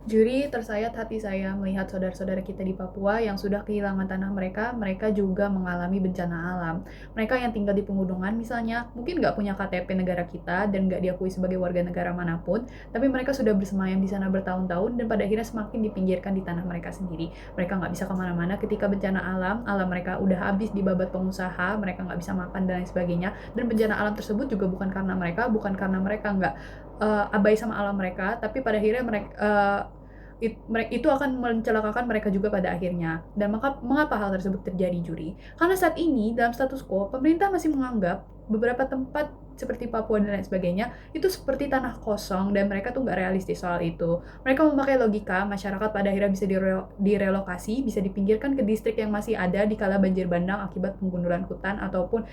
Juri, tersayat hati saya melihat saudara-saudara kita di Papua yang sudah kehilangan tanah mereka, mereka juga mengalami bencana alam. Mereka yang tinggal di pegunungan misalnya, mungkin nggak punya KTP negara kita dan nggak diakui sebagai warga negara manapun, tapi mereka sudah bersemayam di sana bertahun-tahun dan pada akhirnya semakin dipinggirkan di tanah mereka sendiri. Mereka nggak bisa kemana-mana ketika bencana alam mereka udah habis dibabat pengusaha, mereka nggak bisa makan dan lain sebagainya. Dan bencana alam tersebut juga bukan karena mereka nggak abai sama alam mereka, tapi pada akhirnya itu akan mencelakakan mereka juga pada akhirnya. Dan mengapa hal tersebut terjadi, Juri? Karena saat ini dalam status quo, pemerintah masih menganggap beberapa tempat seperti Papua dan lain sebagainya itu seperti tanah kosong dan mereka tuh nggak realistis soal itu. Mereka memakai logika masyarakat pada akhirnya bisa direlokasi, bisa dipinggirkan ke distrik yang masih ada di kala banjir bandang akibat penggundulan hutan ataupun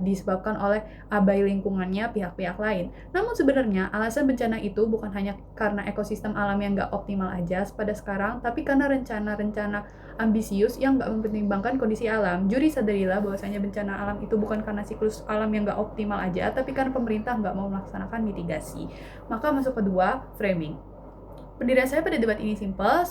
disebabkan oleh abai lingkungannya pihak-pihak lain. Namun sebenarnya alasan bencana itu bukan hanya karena ekosistem alam yang nggak optimal aja pada sekarang, tapi karena rencana-rencana ambisius yang nggak mempertimbangkan kondisi alam. Juri sadarilah bahwasanya bencana alam itu bukan karena siklus alam yang nggak optimal aja, tapi karena pemerintah nggak mau melaksanakan mitigasi. Maka masuk kedua, framing. Pendirian saya pada debat ini simpel.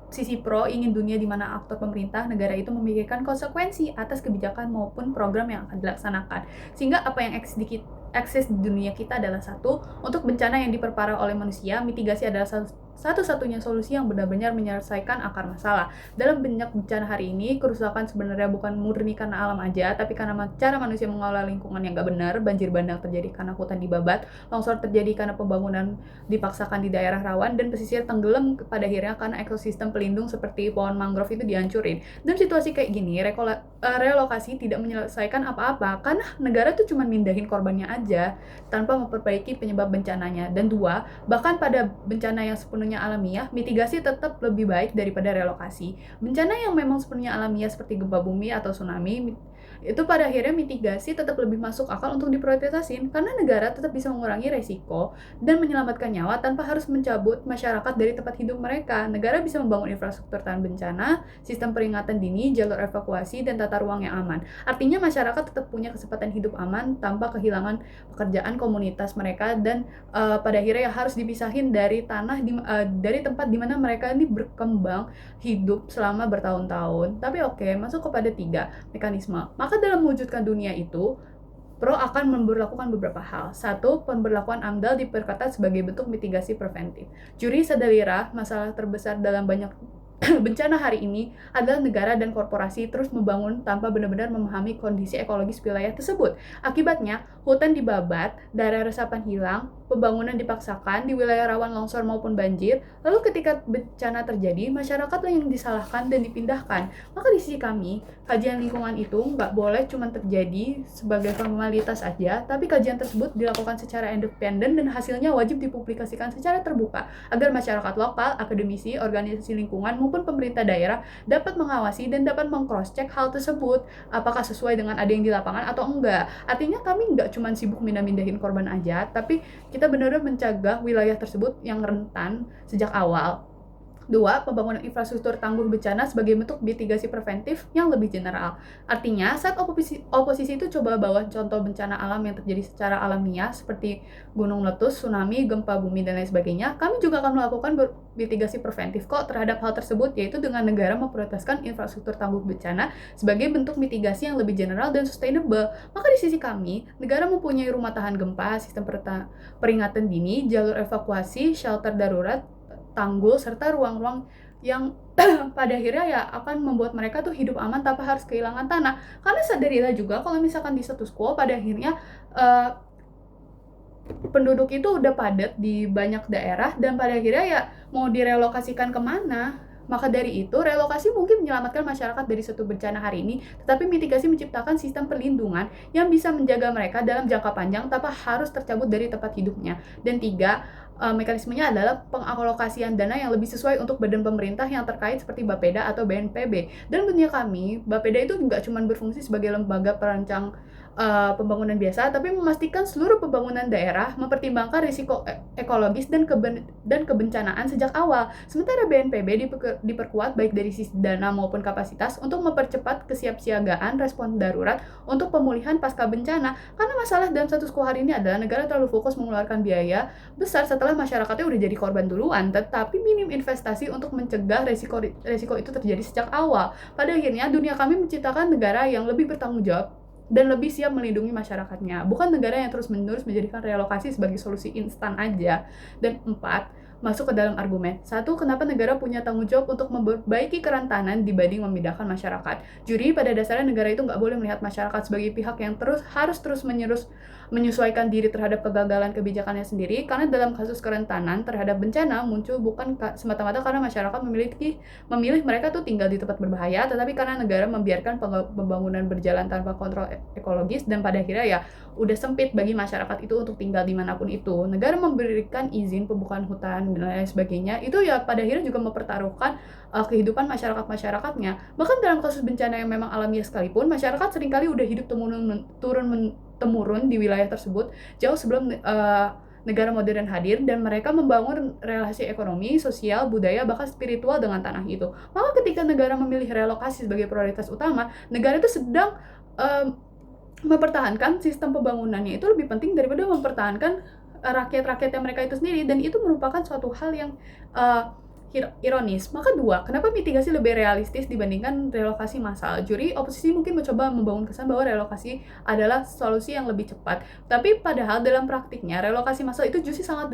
Sisi pro ingin dunia di mana aktor pemerintah negara itu memikirkan konsekuensi atas kebijakan maupun program yang akan dilaksanakan. Sehingga apa yang eksis di dunia kita adalah satu, untuk bencana yang diperparah oleh manusia, mitigasi adalah satu-satunya solusi yang benar-benar menyelesaikan akar masalah. Dalam banyak bencana hari ini, kerusakan sebenarnya bukan murni karena alam aja, tapi karena cara manusia mengelola lingkungan yang gak benar. Banjir bandang terjadi karena hutan dibabat, longsor terjadi karena pembangunan dipaksakan di daerah rawan, dan pesisir tenggelam pada akhirnya karena ekosistem pelindung seperti pohon mangrove itu dihancurin. Dalam situasi kayak gini, relokasi tidak menyelesaikan apa-apa karena negara tuh cuma mindahin korbannya aja tanpa memperbaiki penyebab bencananya. Dan dua, bahkan pada bencana yang sepenuhnya alamiah, mitigasi tetap lebih baik daripada relokasi. Bencana yang memang sepenuhnya alamiah seperti gempa bumi atau tsunami, itu pada akhirnya mitigasi tetap lebih masuk akal untuk diprioritaskan karena negara tetap bisa mengurangi resiko dan menyelamatkan nyawa tanpa harus mencabut masyarakat dari tempat hidup mereka. Negara bisa membangun infrastruktur tahan bencana, sistem peringatan dini, jalur evakuasi, dan tata ruang yang aman. Artinya masyarakat tetap punya kesempatan hidup aman tanpa kehilangan pekerjaan komunitas mereka dan pada akhirnya harus dipisahin dari dari tempat di mana mereka ini berkembang hidup selama bertahun-tahun. Tapi oke, masuk kepada tiga mekanisme. Maka dalam mewujudkan dunia itu, Pro akan memberlakukan beberapa hal. Satu, pemberlakuan AMDAL diperketat sebagai bentuk mitigasi preventif. Juri sadarilah masalah terbesar dalam banyak bencana hari ini adalah negara dan korporasi terus membangun tanpa benar-benar memahami kondisi ekologis wilayah tersebut. Akibatnya, hutan dibabat, daerah resapan hilang, pembangunan dipaksakan di wilayah rawan longsor maupun banjir. Lalu ketika bencana terjadi, masyarakatlah yang disalahkan dan dipindahkan. Maka di sisi kami, kajian lingkungan itu nggak boleh cuma terjadi sebagai formalitas aja, tapi kajian tersebut dilakukan secara independen dan hasilnya wajib dipublikasikan secara terbuka agar masyarakat lokal, akademisi, organisasi lingkungan maupun pemerintah daerah dapat mengawasi dan dapat meng-cross-check hal tersebut apakah sesuai dengan ada yang di lapangan atau enggak. Artinya kami nggak cuma sibuk mindah-mindahin korban aja, tapi kita benar-benar mencegah wilayah tersebut yang rentan sejak awal. Dua, pembangunan infrastruktur tangguh bencana sebagai bentuk mitigasi preventif yang lebih general. Artinya, saat oposisi itu coba bawa contoh bencana alam yang terjadi secara alamiah seperti gunung meletus, tsunami, gempa bumi, dan lain sebagainya, kami juga akan melakukan mitigasi preventif kok terhadap hal tersebut, yaitu dengan negara memprioritaskan infrastruktur tangguh bencana sebagai bentuk mitigasi yang lebih general dan sustainable. Maka di sisi kami, negara mempunyai rumah tahan gempa, sistem peringatan dini, jalur evakuasi, shelter darurat, tanggul, serta ruang-ruang yang pada akhirnya ya akan membuat mereka tuh hidup aman tanpa harus kehilangan tanah. Karena sadarilah juga kalau misalkan di status quo pada akhirnya penduduk itu udah padat di banyak daerah dan pada akhirnya ya mau direlokasikan kemana. Maka dari itu, relokasi mungkin menyelamatkan masyarakat dari suatu bencana hari ini, tetapi mitigasi menciptakan sistem perlindungan yang bisa menjaga mereka dalam jangka panjang tanpa harus tercabut dari tempat hidupnya. Dan tiga, mekanismenya adalah pengalokasian dana yang lebih sesuai untuk badan pemerintah yang terkait seperti Bapeda atau BNPB. Dan dunia kami, Bapeda itu nggak cuma berfungsi sebagai lembaga perancang pembangunan biasa, tapi memastikan seluruh pembangunan daerah mempertimbangkan risiko ekologis dan kebencanaan sejak awal. Sementara BNPB diperkuat baik dari sisi dana maupun kapasitas untuk mempercepat kesiapsiagaan respon darurat untuk pemulihan pasca bencana. Karena masalah dalam status quo hari ini adalah negara terlalu fokus mengeluarkan biaya besar setelah masyarakatnya udah jadi korban duluan, tetapi minim investasi untuk mencegah resiko itu terjadi sejak awal. Pada akhirnya, dunia kami menciptakan negara yang lebih bertanggung jawab dan lebih siap melindungi masyarakatnya. Bukan negara yang terus-menerus menjadikan relokasi sebagai solusi instan aja. Dan 4, masuk ke dalam argumen. 1, kenapa negara punya tanggung jawab untuk memperbaiki kerentanan dibanding memindahkan masyarakat. Juri, pada dasarnya negara itu nggak boleh melihat masyarakat sebagai pihak yang harus terus menyesuaikan diri terhadap kegagalan kebijakannya sendiri, karena dalam kasus kerentanan terhadap bencana muncul bukan semata-mata karena masyarakat memilih mereka tuh tinggal di tempat berbahaya, tetapi karena negara membiarkan pembangunan berjalan tanpa kontrol ekologis, dan pada akhirnya ya udah sempit bagi masyarakat itu untuk tinggal dimanapun itu. Negara memberikan izin pembukaan hutan dan lain sebagainya, itu ya pada akhirnya juga mempertaruhkan kehidupan masyarakatnya. Bahkan dalam kasus bencana yang memang alamiah sekalipun, masyarakat seringkali udah hidup temurun di wilayah tersebut jauh sebelum negara modern hadir, dan mereka membangun relasi ekonomi, sosial, budaya, bahkan spiritual dengan tanah itu. Maka ketika negara memilih relokasi sebagai prioritas utama, negara itu sedang mempertahankan sistem pembangunannya itu lebih penting daripada mempertahankan rakyat-rakyatnya mereka itu sendiri, dan itu merupakan suatu hal yang ironis. Maka 2, kenapa mitigasi lebih realistis dibandingkan relokasi massal? Juri, oposisi mungkin mencoba membangun kesan bahwa relokasi adalah solusi yang lebih cepat. Tapi padahal dalam praktiknya relokasi massal itu justru sangat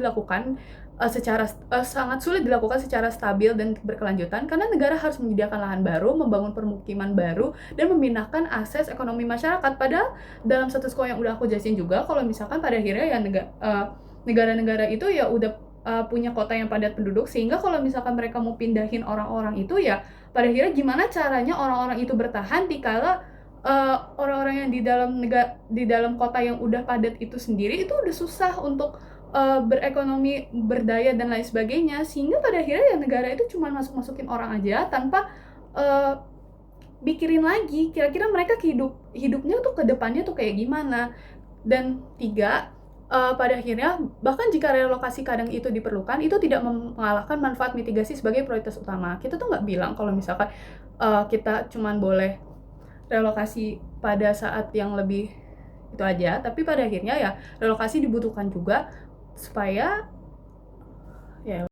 sulit dilakukan secara stabil dan berkelanjutan, karena negara harus menyediakan lahan baru, membangun permukiman baru, dan memindahkan akses ekonomi masyarakat. Padahal dalam status quo yang udah aku jelasin juga, kalau misalkan pada akhirnya ya negara-negara itu ya udah punya kota yang padat penduduk, sehingga kalau misalkan mereka mau pindahin orang-orang itu ya pada akhirnya gimana caranya orang-orang itu bertahan dikala orang-orang yang di dalam kota yang udah padat itu sendiri itu udah susah untuk berekonomi, berdaya dan lain sebagainya, sehingga pada akhirnya ya negara itu cuma masukin orang aja tanpa pikirin lagi kira-kira mereka hidupnya tuh ke depannya tuh kayak gimana. Dan 3, pada akhirnya bahkan jika relokasi kadang itu diperlukan, itu tidak mengalahkan manfaat mitigasi sebagai prioritas utama. Kita tuh nggak bilang kalau misalkan kita cuman boleh relokasi pada saat yang lebih itu aja, tapi pada akhirnya ya relokasi dibutuhkan juga supaya ya